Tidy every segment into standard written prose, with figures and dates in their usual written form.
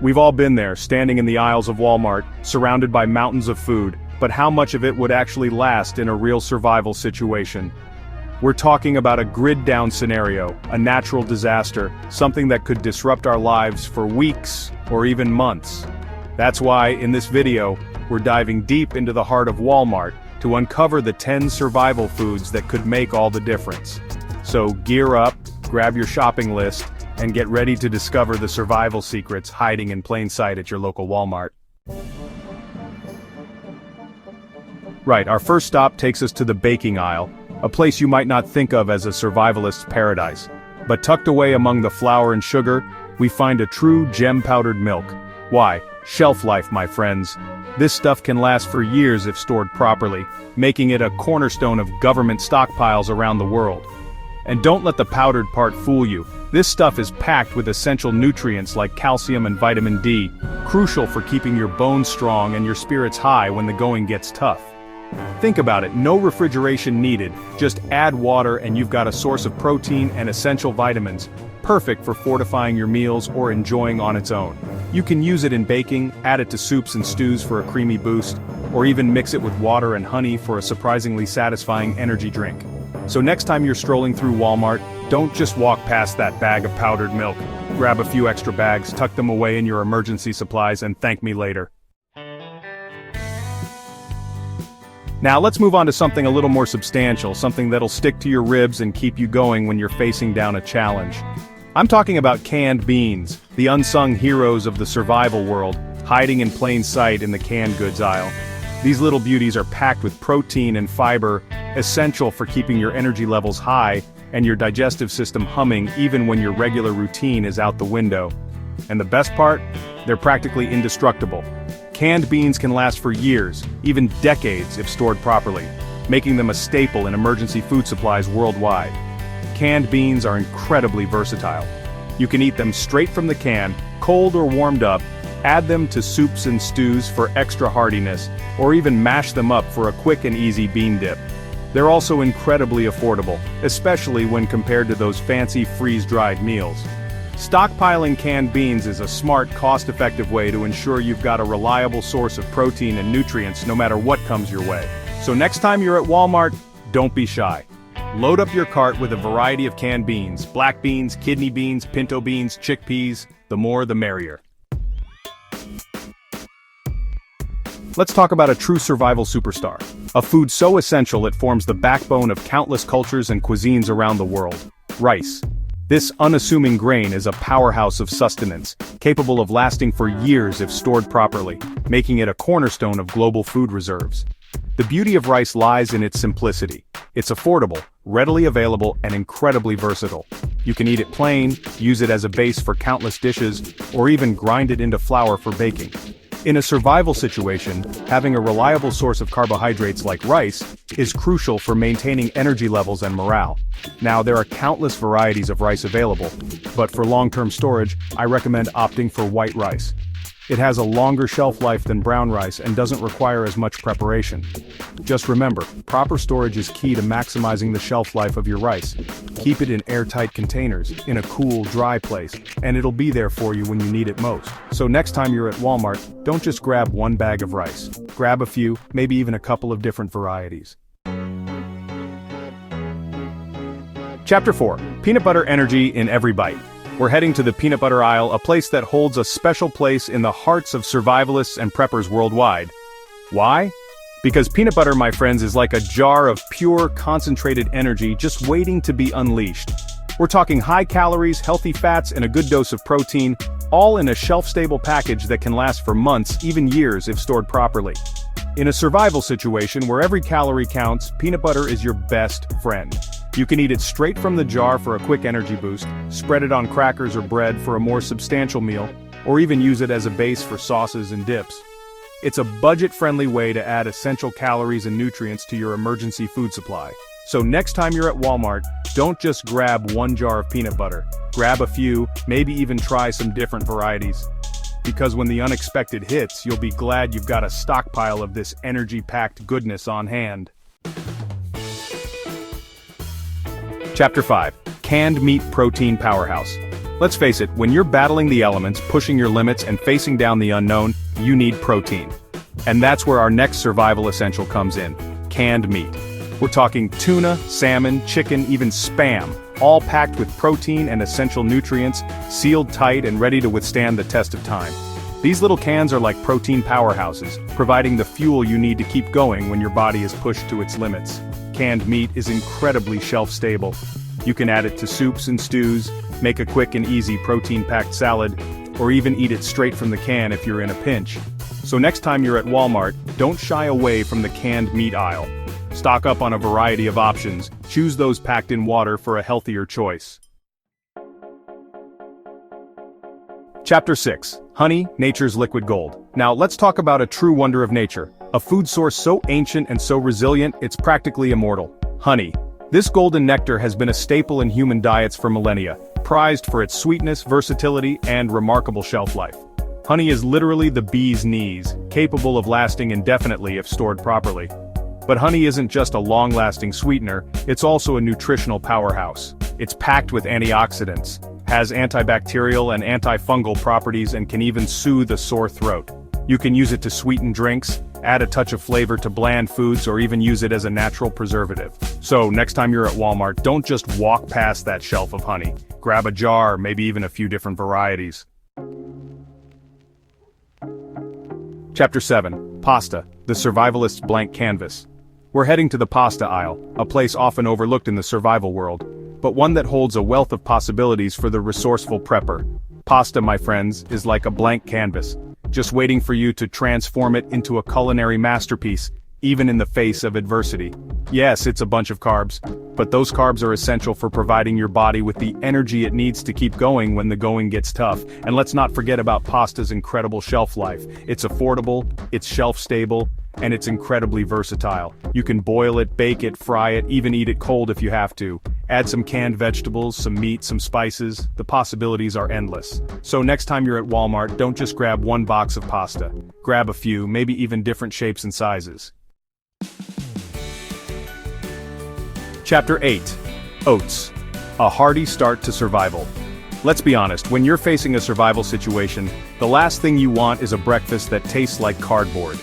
We've all been there, standing in the aisles of Walmart, surrounded by mountains of food, but how much of it would actually last in a real survival situation? We're talking about a grid-down scenario, a natural disaster, something that could disrupt our lives for weeks or even months. That's why, in this video, we're diving deep into the heart of Walmart to uncover the 10 survival foods that could make all the difference. So gear up, grab your shopping list, and get ready to discover the survival secrets hiding in plain sight at your local Walmart. Right, our first stop takes us to the baking aisle, a place you might not think of as a survivalist's paradise. But tucked away among the flour and sugar, we find a true gem-powdered milk. Why? Shelf life, my friends. This stuff can last for years if stored properly, making it a cornerstone of government stockpiles around the world. And don't let the powdered part fool you. This stuff is packed with essential nutrients like calcium and vitamin D, crucial for keeping your bones strong and your spirits high when the going gets tough. Think about it, no refrigeration needed, just add water and you've got a source of protein and essential vitamins, perfect for fortifying your meals or enjoying on its own. You can use it in baking, add it to soups and stews for a creamy boost, or even mix it with water and honey for a surprisingly satisfying energy drink. So next time you're strolling through Walmart, don't just walk past that bag of powdered milk. Grab a few extra bags, tuck them away in your emergency supplies, and thank me later. Now let's move on to something a little more substantial, something that'll stick to your ribs and keep you going when you're facing down a challenge. I'm talking about canned beans, the unsung heroes of the survival world, hiding in plain sight in the canned goods aisle. These little beauties are packed with protein and fiber, essential for keeping your energy levels high and your digestive system humming even when your regular routine is out the window. And the best part? They're practically indestructible. Canned beans can last for years, even decades if stored properly, making them a staple in emergency food supplies worldwide. Canned beans are incredibly versatile. You can eat them straight from the can, cold or warmed up, add them to soups and stews for extra heartiness, or even mash them up for a quick and easy bean dip. They're also incredibly affordable, especially when compared to those fancy freeze-dried meals. Stockpiling canned beans is a smart, cost-effective way to ensure you've got a reliable source of protein and nutrients no matter what comes your way. So next time you're at Walmart, don't be shy. Load up your cart with a variety of canned beans, black beans, kidney beans, pinto beans, chickpeas, the more the merrier. Let's talk about a true survival superstar, a food so essential it forms the backbone of countless cultures and cuisines around the world: rice. This unassuming grain is a powerhouse of sustenance, capable of lasting for years if stored properly, making it a cornerstone of global food reserves. The beauty of rice lies in its simplicity. It's affordable, readily available, and incredibly versatile. You can eat it plain, use it as a base for countless dishes, or even grind it into flour for baking. In a survival situation, having a reliable source of carbohydrates like rice is crucial for maintaining energy levels and morale. Now, there are countless varieties of rice available, but for long-term storage, I recommend opting for white rice. It has a longer shelf life than brown rice and doesn't require as much preparation. Just remember, proper storage is key to maximizing the shelf life of your rice. Keep it in airtight containers, in a cool, dry place, and it'll be there for you when you need it most. So next time you're at Walmart, don't just grab one bag of rice. Grab a few, maybe even a couple of different varieties. Chapter 4. Peanut Butter Energy in Every Bite. We're heading to the peanut butter aisle, a place that holds a special place in the hearts of survivalists and preppers worldwide. Why? Because peanut butter, my friends, is like a jar of pure, concentrated energy just waiting to be unleashed. We're talking high calories, healthy fats, and a good dose of protein, all in a shelf-stable package that can last for months, even years if stored properly. In a survival situation where every calorie counts, peanut butter is your best friend. You can eat it straight from the jar for a quick energy boost, spread it on crackers or bread for a more substantial meal, or even use it as a base for sauces and dips. It's a budget-friendly way to add essential calories and nutrients to your emergency food supply. So next time you're at Walmart, don't just grab one jar of peanut butter. Grab a few, maybe even try some different varieties. Because when the unexpected hits, you'll be glad you've got a stockpile of this energy-packed goodness on hand. Chapter 5. Canned Meat Protein Powerhouse. Let's face it, when you're battling the elements, pushing your limits, and facing down the unknown, you need protein. And that's where our next survival essential comes in: canned meat. We're talking tuna, salmon, chicken, even Spam, all packed with protein and essential nutrients, sealed tight and ready to withstand the test of time. These little cans are like protein powerhouses, providing the fuel you need to keep going when your body is pushed to its limits. Canned meat is incredibly shelf-stable. You can add it to soups and stews, make a quick and easy protein-packed salad, or even eat it straight from the can if you're in a pinch. So next time you're at Walmart, don't shy away from the canned meat aisle. Stock up on a variety of options, choose those packed in water for a healthier choice. Chapter 6. Honey, Nature's Liquid Gold. Now let's talk about a true wonder of nature, a food source so ancient and so resilient it's practically immortal: honey. This golden nectar has been a staple in human diets for millennia, prized for its sweetness, versatility, and remarkable shelf life. Honey is literally the bee's knees, capable of lasting indefinitely if stored properly. But honey isn't just a long-lasting sweetener, it's also a nutritional powerhouse. It's packed with antioxidants, has antibacterial and antifungal properties, and can even soothe a sore throat. You can use it to sweeten drinks, add a touch of flavor to bland foods, or even use it as a natural preservative. So next time you're at Walmart, don't just walk past that shelf of honey. Grab a jar, maybe even a few different varieties. Chapter 7. Pasta, the survivalist's blank canvas. We're heading to the pasta aisle, a place often overlooked in the survival world, but one that holds a wealth of possibilities for the resourceful prepper. Pasta, my friends, is like a blank canvas, just waiting for you to transform it into a culinary masterpiece, even in the face of adversity. Yes, it's a bunch of carbs, but those carbs are essential for providing your body with the energy it needs to keep going when the going gets tough. And let's not forget about pasta's incredible shelf life. It's affordable, it's shelf-stable, and it's incredibly versatile. You can boil it, bake it, fry it, even eat it cold if you have to. Add some canned vegetables, some meat, some spices. The possibilities are endless. So next time you're at Walmart, don't just grab one box of pasta. Grab a few, maybe even different shapes and sizes. Chapter 8. Oats. A hearty start to survival. Let's be honest, when you're facing a survival situation, the last thing you want is a breakfast that tastes like cardboard.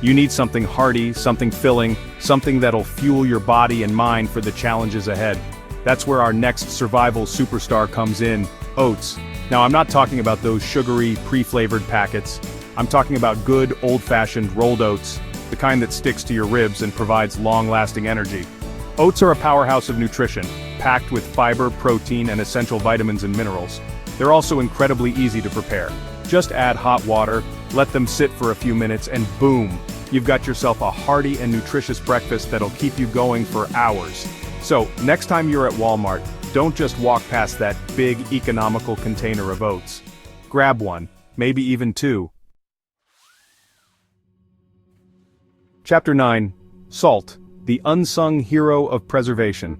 You need something hearty, something filling, something that'll fuel your body and mind for the challenges ahead. That's where our next survival superstar comes in: oats. Now I'm not talking about those sugary, pre-flavored packets. I'm talking about good, old-fashioned rolled oats, the kind that sticks to your ribs and provides long-lasting energy. Oats are a powerhouse of nutrition, packed with fiber, protein, and essential vitamins and minerals. They're also incredibly easy to prepare. Just add hot water, let them sit for a few minutes, and boom! You've got yourself a hearty and nutritious breakfast that'll keep you going for hours. So, next time you're at Walmart, don't just walk past that big, economical container of oats. Grab one, maybe even two. Chapter 9. Salt, the unsung hero of preservation.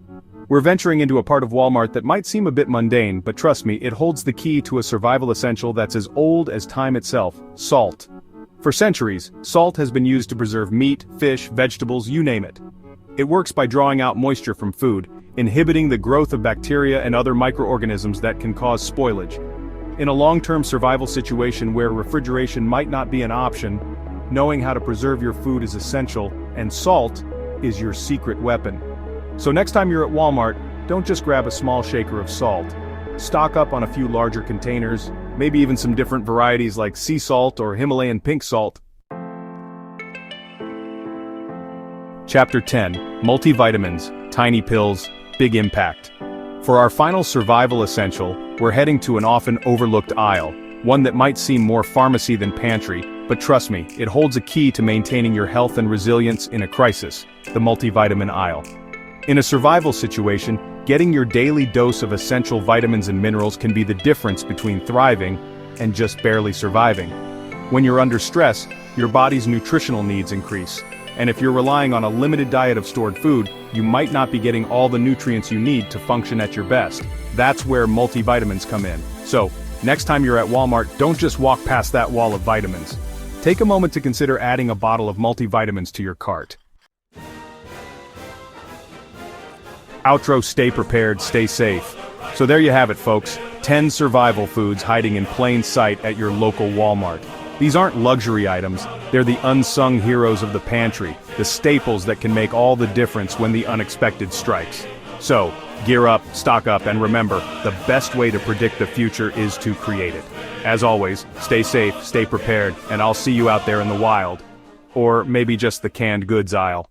We're venturing into a part of Walmart that might seem a bit mundane, but trust me, it holds the key to a survival essential that's as old as time itself: salt. For centuries, salt has been used to preserve meat, fish, vegetables, you name it. It works by drawing out moisture from food, inhibiting the growth of bacteria and other microorganisms that can cause spoilage. In a long-term survival situation where refrigeration might not be an option, knowing how to preserve your food is essential, and salt is your secret weapon. So next time you're at Walmart, don't just grab a small shaker of salt. Stock up on a few larger containers, maybe even some different varieties like sea salt or Himalayan pink salt. Chapter 10. Multivitamins, tiny pills, big impact. For our final survival essential, we're heading to an often overlooked aisle, one that might seem more pharmacy than pantry, but trust me, it holds a key to maintaining your health and resilience in a crisis: the multivitamin aisle. In a survival situation, getting your daily dose of essential vitamins and minerals can be the difference between thriving and just barely surviving. When you're under stress, your body's nutritional needs increase, and if you're relying on a limited diet of stored food, you might not be getting all the nutrients you need to function at your best. That's where multivitamins come in. So, next time you're at Walmart, don't just walk past that wall of vitamins. Take a moment to consider adding a bottle of multivitamins to your cart. Outro: stay prepared, stay safe. So there you have it, folks. 10 survival foods hiding in plain sight at your local Walmart. These aren't luxury items, they're the unsung heroes of the pantry, the staples that can make all the difference when the unexpected strikes. So, gear up, stock up, and remember, the best way to predict the future is to create it. As always, stay safe, stay prepared, and I'll see you out there in the wild. Or maybe just the canned goods aisle.